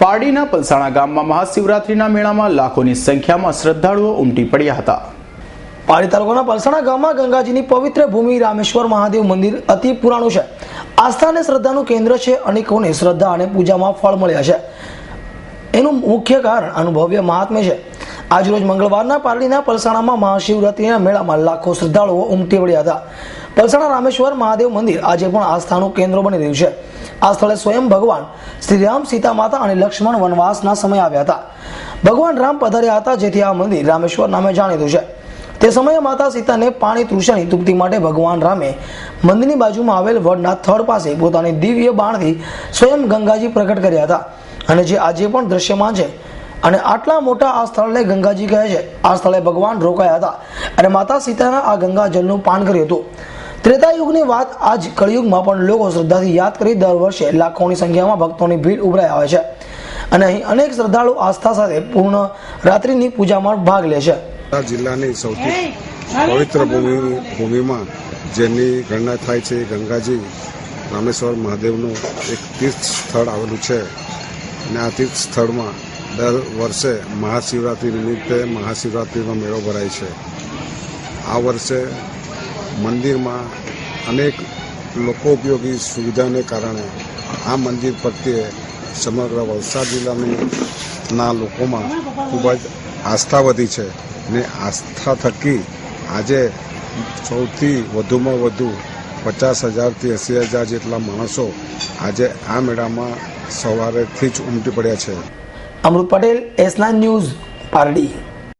પારડીના પલસાણા ગામમાં મહાશિવરાત્રીના મેળામાં લાખોની સંખ્યામાં શ્રદ્ધાળુઓ ઉમટી પડ્યા હતા। પારડી તાલુકાના પલસાણા ગામમાં ગંગાજીની પવિત્ર ભૂમિ રામેશ્વર મહાદેવ મંદિર અતિ પુરાણું છે। આસ્થા અને શ્રદ્ધાનું કેન્દ્ર છે। અનેકોને શ્રદ્ધા અને પૂજામાં ફળ મળ્યા છે। એનું મુખ્ય કારણ આનું ભવ્ય મહાત્મ્ય છે। આજરોજ મંગળવારના પારડીના પલસાણામાં મહાશિવરાત્રીના મેળામાં લાખો શ્રદ્ધાળુઓ ઉમટી પડ્યા હતા। પલસાણા રામેશ્વર મહાદેવ મંદિર આજે પણ આસ્થાનું કેન્દ્ર બની રહ્યું છે। આ સ્થળે સ્વયં ભગવાન શ્રી રામ, સીતા માતા અને લક્ષ્મણ વનવાસના સમય આવ્યા હતા। ભગવાન રામ પધાર્યા હતા, જેથી આ મંદિર રામેશ્વર નામે જાણીતું છે। તે સમયે માતા સીતાને પાણી તૃષાની તૃપ્તિ માટે ભગવાન રામે મંદિરની બાજુમાં આવેલ વડના થડ પાસે પોતાની દિવ્ય બાણથી સ્વયં ગંગાજી પ્રગટ કર્યા હતા, અને જે આજે પણ દ્રશ્યમાન છે। અને આટલા મોટા આ સ્થળને ગંગાજી કહે છે। આ સ્થળે ભગવાન રોકાયા હતા અને માતા સીતાના આ ગંગાજળનું પાન કર્યું હતું। ત્રેતાયુગની વાત આજ કળિયુગમાં પણ લોકો શ્રદ્ધાથી યાદ કરી દર વર્ષે લાખોની સંખ્યામાં ભક્તોની ભીડ ઉભરાઈ આવે છે, અને અહીં અનેક શ્રદ્ધાળુ આસ્થા સાથે પૂર્ણ રાત્રિની પૂજામાં ભાગ લે છે। જિલ્લાની સૌથી પવિત્ર ભૂમિમાં જેની ગણના થાય છે ગંગાજી રામેશ્વર મહાદેવનું એક તીર્થ સ્થળ આવેલું છે, અને આ તીર્થ સ્થળમાં દર વર્ષે મહાશિવરાત્રિ નિમિત્તે મહાશિવરાત્રિનો મેળો ભરાય છે। આ વર્ષે મંદિરમાં અનેક લોકો ઉપયોગી સુવિધાને કારણે આ મંદિર પ્રત્યે સમગ્ર વલસાડ જિલ્લાના લોકોમાં ખૂબ જ આસ્થા વધી છે, અને આસ્થા થકી આજે સૌથી વધુમાં વધુ 50,000થી 80,000 જેટલા માણસો આજે આ મેળામાં સવારેથી જ ઉમટી પડ્યા છે। અમૃત પટેલ, S9 ન્યૂઝ, પારડી।